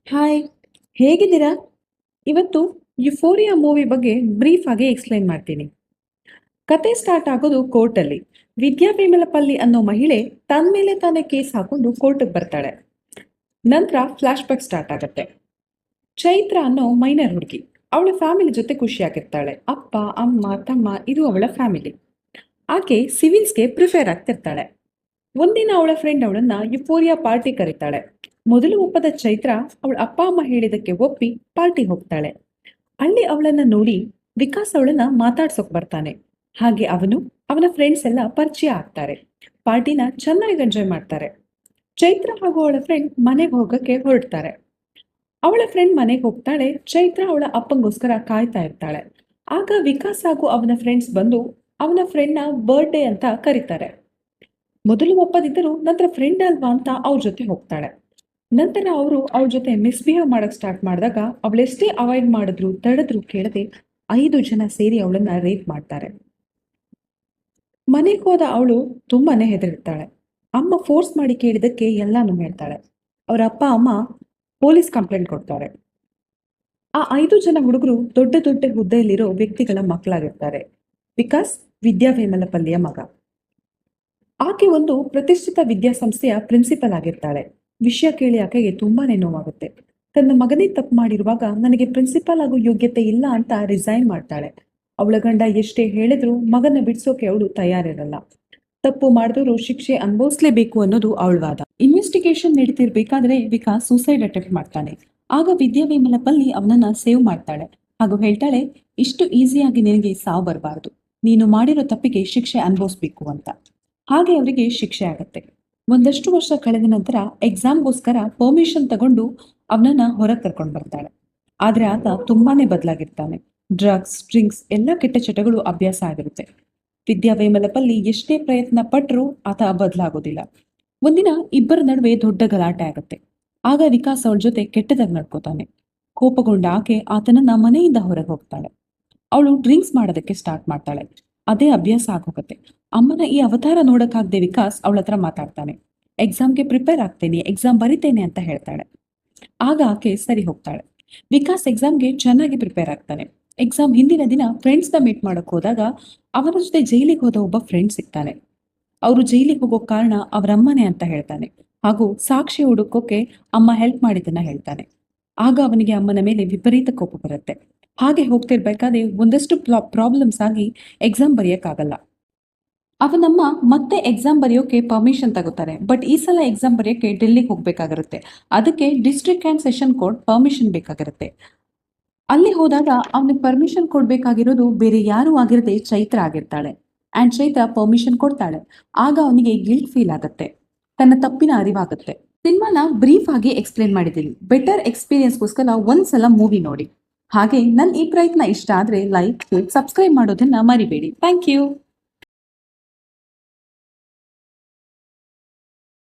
Hi, ಹೇಗಿದ್ದೀರಾ? ಇವತ್ತು ಯುಫೋರಿಯಾ movie ಬಗ್ಗೆ ಬ್ರೀಫ್ ಆಗಿ ಎಕ್ಸ್‌ಪ್ಲೇನ್ ಮಾಡ್ತೀನಿ. ಕತೆ ಸ್ಟಾರ್ಟ್ ಆಗೋದು ಕೋರ್ಟಲ್ಲಿ. ವಿದ್ಯಾ ವೇಮಲಪಲ್ಲಿ ಅನ್ನೋ ಮಹಿಳೆ ತನ್ಮೇಲೆ ತಾನೇ ಕೇಸ್ ಹಾಕೊಂಡು ಕೋರ್ಟ್‌ಗೆ ಬರ್ತಾಳೆ. ನಂತರ ಫ್ಲಾಶ್‌ಬ್ಯಾಕ್ ಸ್ಟಾರ್ಟ್ ಆಗತ್ತೆ. ಚೈತ್ರ ಅನ್ನೋ ಮೈನರ್ ಹುಡುಗಿ. ಅವಳ ಫ್ಯಾಮಿಲಿ ಜೊತೆ ಖುಷಿಯಾಗಿರ್ತಾಳೆ. ಅಪ್ಪ, ಅಮ್ಮ, ತಮ್ಮ ಇದು ಅವಳ ಫ್ಯಾಮಿಲಿ. ಆಕೆ ಸಿವಿಲ್ಸ್‌ಗೆ ಪ್ರಿಪೇರ್ ಆಗ್ತಿರ್ತಾಳೆ. ಒಂದಿನ ಅವಳ ಫ್ರೆಂಡ್ ಅವಳನ್ನ ಯುಫೋರಿಯಾ ಪಾರ್ಟಿ ಕರೀತಾಳೆ. ಮೊದಲು ಒಪ್ಪದ ಚೈತ್ರ ಅವಳ ಅಪ್ಪ ಅಮ್ಮ ಹೇಳಿದಕ್ಕೆ ಒಪ್ಪಿ ಪಾರ್ಟಿ ಹೋಗ್ತಾಳೆ. ಅಲ್ಲಿ ಅವಳನ್ನ ನೋಡಿ ವಿಕಾಸ್ ಅವಳನ್ನ ಮಾತಾಡ್ಸೋಕ್ ಬರ್ತಾನೆ. ಹಾಗೆ ಅವನು ಅವನ ಫ್ರೆಂಡ್ಸ್ ಎಲ್ಲ ಪರಿಚಯ ಆಗ್ತಾರೆ. ಪಾರ್ಟಿನ ಚೆನ್ನಾಗಿ ಎಂಜಾಯ್ ಮಾಡ್ತಾರೆ. ಚೈತ್ರ ಹಾಗೂ ಅವಳ ಫ್ರೆಂಡ್ ಮನೆಗೆ ಹೋಗಕ್ಕೆ ಹೊರಡ್ತಾರೆ. ಅವಳ ಫ್ರೆಂಡ್ ಮನೆಗೆ ಹೋಗ್ತಾಳೆ. ಚೈತ್ರ ಅವಳ ಅಪ್ಪಂಗೋಸ್ಕರ ಕಾಯ್ತಾ ಇರ್ತಾಳೆ. ಆಗ ವಿಕಾಸ್ ಹಾಗೂ ಅವನ ಫ್ರೆಂಡ್ಸ್ ಬಂದು ಅವನ ಫ್ರೆಂಡ್ನ ಬರ್ಡೇ ಅಂತ ಕರೀತಾರೆ. ಮೊದಲು ಒಪ್ಪದಿದ್ದರೂ ನಂತರ ಫ್ರೆಂಡ್ ಅಲ್ವಾ ಅಂತ ಅವ್ರ ಜೊತೆ ಹೋಗ್ತಾಳೆ. ನಂತರ ಅವರು ಅವಳ ಜೊತೆ ಮಿಸ್‌ಬಿಹೇವ್ ಮಾಡಕ್ ಸ್ಟಾರ್ಟ್ ಮಾಡಿದಾಗ ಅವಳೆಷ್ಟೇ ಅವಾಯ್ಡ್ ಮಾಡಿದ್ರು ತಡೆದ್ರು ಕೇಳದೆ 5 ಜನ ಸೇರಿ ಅವಳನ್ನ ರೇಪ್ ಮಾಡ್ತಾರೆ. ಮನೆಗೆ ಹೋದ ಅವಳು ತುಂಬಾನೇ ಹೆದರಿರ್ತಾಳೆ. ಅಮ್ಮ ಫೋರ್ಸ್ ಮಾಡಿ ಕೇಳಿದಕ್ಕೆ ಎಲ್ಲಾನು ಹೇಳ್ತಾಳೆ. ಅವರ ಅಪ್ಪ ಅಮ್ಮ ಪೊಲೀಸ್ ಕಂಪ್ಲೇಂಟ್ ಕೊಡ್ತಾರೆ. ಆ 5 ಜನ ಹುಡುಗರು ದೊಡ್ಡ ದೊಡ್ಡ ಹುದ್ದೆಯಲ್ಲಿರೋ ವ್ಯಕ್ತಿಗಳ ಮಕ್ಕಳಾಗಿರ್ತಾರೆ. ವಿಕಾಸ್ ವಿದ್ಯಾ ವೇಮಲಪಲ್ಲಿಯ ಮಗ. ಆಕೆ ಒಂದು ಪ್ರತಿಷ್ಠಿತ ವಿದ್ಯಾಸಂಸ್ಥೆಯ ಪ್ರಿನ್ಸಿಪಲ್ ಆಗಿರ್ತಾಳೆ. ವಿಷಯ ಕೇಳಿ ಆಕೆಗೆ ತುಂಬಾನೇ ನೋವಾಗುತ್ತೆ. ತನ್ನ ಮಗನೇ ತಪ್ಪು ಮಾಡಿರುವಾಗ ನನಗೆ ಪ್ರಿನ್ಸಿಪಲ್ ಆಗೋ ಯೋಗ್ಯತೆ ಇಲ್ಲ ಅಂತ ರಿಸೈನ್ ಮಾಡ್ತಾಳೆ. ಅವಳ ಗಂಡ ಎಷ್ಟೇ ಹೇಳಿದ್ರು ಮಗನ ಬಿಡಿಸೋಕೆ ಅವಳು ತಯಾರಿರಲ್ಲ. ತಪ್ಪು ಮಾಡಿದವರು ಶಿಕ್ಷೆ ಅನುಭವಿಸ್ಲೇಬೇಕು ಅನ್ನೋದು ಅವಳ ವಾದ. ಇನ್ವೆಸ್ಟಿಗೇಷನ್ ನಡೀತಿರ್ಬೇಕಾದ್ರೆ ವಿಕಾಸ್ ಸೂಸೈಡ್ ಅಟೆಂಪ್ಟ್ ಮಾಡ್ತಾನೆ. ಆಗ ವಿದ್ಯಾ ವೇಮಲಪಲ್ಲಿ ಅವನನ್ನ ಸೇವ್ ಮಾಡ್ತಾಳೆ ಹಾಗೂ ಹೇಳ್ತಾಳೆ, ಇಷ್ಟು ಈಸಿಯಾಗಿ ನಿನಗೆ ಸಾವು ಬರಬಾರದು, ನೀನು ಮಾಡಿರೋ ತಪ್ಪಿಗೆ ಶಿಕ್ಷೆ ಅನುಭವಿಸ್ಬೇಕು ಅಂತ. ಹಾಗೆ ಅವರಿಗೆ ಶಿಕ್ಷೆ ಆಗತ್ತೆ. ಒಂದಷ್ಟು ವರ್ಷ ಕಳೆದ ನಂತರ ಎಕ್ಸಾಮ್ಗೋಸ್ಕರ ಪರ್ಮಿಷನ್ ತಗೊಂಡು ಅವನನ್ನ ಹೊರಗೆ ಕರ್ಕೊಂಡು ಬರ್ತಾಳೆ. ಆದ್ರೆ ಆತ ತುಂಬಾನೇ ಬದಲಾಗಿರ್ತಾನೆ. ಡ್ರಗ್ಸ್, ಡ್ರಿಂಕ್ಸ್ ಎಲ್ಲ ಕೆಟ್ಟ ಚಟಗಳು ಅಭ್ಯಾಸ ಆಗಿರುತ್ತೆ. ವಿದ್ಯಾ ವೇಮಲಪಲ್ಲಿ ಎಷ್ಟೇ ಪ್ರಯತ್ನ ಪಟ್ಟರೂ ಆತ ಬದಲಾಗೋದಿಲ್ಲ. ಒಂದಿನ ಇಬ್ಬರ ನಡುವೆ ದೊಡ್ಡ ಗಲಾಟೆ ಆಗುತ್ತೆ. ಆಗ ವಿಕಾಸ್ ಅವಳ ಜೊತೆ ಕೆಟ್ಟದಾಗಿ ನಡ್ಕೋತಾನೆ. ಕೋಪಗೊಂಡ ಆಕೆ ಆತನನ್ನ ಮನೆಯಿಂದ ಹೊರಗೆ ಹೋಗ್ತಾಳೆ. ಅವಳು ಡ್ರಿಂಕ್ಸ್ ಮಾಡೋದಕ್ಕೆ ಸ್ಟಾರ್ಟ್ ಮಾಡ್ತಾಳೆ. ಅದೇ ಅಭ್ಯಾಸ ಆಗೋಗತ್ತೆ. ಅಮ್ಮನ ಈ ಅವತಾರ ನೋಡಕ್ಕಾಗದೆ ವಿಕಾಸ್ ಅವಳ ಹತ್ರ ಮಾತಾಡ್ತಾನೆ. ಎಕ್ಸಾಮ್ಗೆ ಪ್ರಿಪೇರ್ ಆಗ್ತೇನೆ, ಎಕ್ಸಾಮ್ ಬರಿತೇನೆ ಅಂತ ಹೇಳ್ತಾಳೆ. ಆಗ ಆಕೆ ಸರಿ ಹೋಗ್ತಾಳೆ. ವಿಕಾಸ್ ಎಕ್ಸಾಮ್ಗೆ ಚೆನ್ನಾಗಿ ಪ್ರಿಪೇರ್ ಆಗ್ತಾನೆ. ಎಕ್ಸಾಮ್ ಹಿಂದಿನ ದಿನ ಫ್ರೆಂಡ್ಸ್ನ ಮೀಟ್ ಮಾಡಕ್ ಹೋದಾಗ ಅವನ ಜೊತೆ ಜೈಲಿಗೆ ಹೋದ ಒಬ್ಬ ಫ್ರೆಂಡ್ ಸಿಗ್ತಾನೆ. ಅವರು ಜೈಲಿಗೆ ಹೋಗೋ ಕಾರಣ ಅವರಮ್ಮನೆ ಅಂತ ಹೇಳ್ತಾನೆ ಹಾಗೂ ಸಾಕ್ಷಿ ಹುಡುಕೋಕೆ ಅಮ್ಮ ಹೆಲ್ಪ್ ಮಾಡಿದ್ದನ್ನ ಹೇಳ್ತಾನೆ. ಆಗ ಅವನಿಗೆ ಅಮ್ಮನ ಮೇಲೆ ವಿಪರೀತ ಕೋಪ ಬರುತ್ತೆ. ಹಾಗೆ ಹೋಗ್ತಿರ್ಬೇಕಾದ್ರೆ ಒಂದಷ್ಟು ಪ್ರಾಬ್ಲಮ್ಸ್ ಆಗಿ ಎಕ್ಸಾಮ್ ಬರೆಯಕ್ಕಾಗಲ್ಲ. ಅವನಮ್ಮ ಮತ್ತೆ ಎಕ್ಸಾಮ್ ಬರೆಯೋಕೆ ಪರ್ಮಿಷನ್ ತಗೋತಾರೆ. ಬಟ್ ಈ ಸಲ ಎಕ್ಸಾಮ್ ಬರೆಯೋಕೆ ಡೆಲ್ಲಿಗೆ ಹೋಗ್ಬೇಕಾಗಿರುತ್ತೆ. ಅದಕ್ಕೆ district and session court permission ಬೇಕಾಗಿರುತ್ತೆ. ಅಲ್ಲಿ ಹೋದಾಗ ಅವನಿಗೆ ಪರ್ಮಿಷನ್ ಕೊಡ್ಬೇಕಾಗಿರೋದು ಬೇರೆ ಯಾರೂ ಆಗಿರದೆ ಚೈತ್ರ ಆಗಿರ್ತಾಳೆ. ಆ್ಯಂಡ್ ಚೈತ್ರ ಪರ್ಮಿಷನ್ ಕೊಡ್ತಾಳೆ. ಆಗ ಅವನಿಗೆ ಗಿಲ್ಟ್ ಫೀಲ್ ಆಗುತ್ತೆ. ತನ್ನ ತಪ್ಪಿನ ಅರಿವಾಗುತ್ತೆ. ಸಿನಿಮಾನ ಬ್ರೀಫ್ ಆಗಿ ಎಕ್ಸ್ಪ್ಲೇನ್ ಮಾಡಿದ್ದೀನಿ. ಬೆಟರ್ ಎಕ್ಸ್ಪೀರಿಯನ್ಸ್ಗೋಸ್ಕರ ಒಂದ್ಸಲ ಮೂವಿ ನೋಡಿ. ಹಾಗೆ ನನ್ನ ಈ ಪ್ರಯತ್ನ ಇಷ್ಟ ಆದ್ರೆ ಲೈಕ್, ಸಬ್ಸ್ಕ್ರೈಬ್ ಮಾಡೋದನ್ನ ಮರಿಬೇಡಿ. Thank you.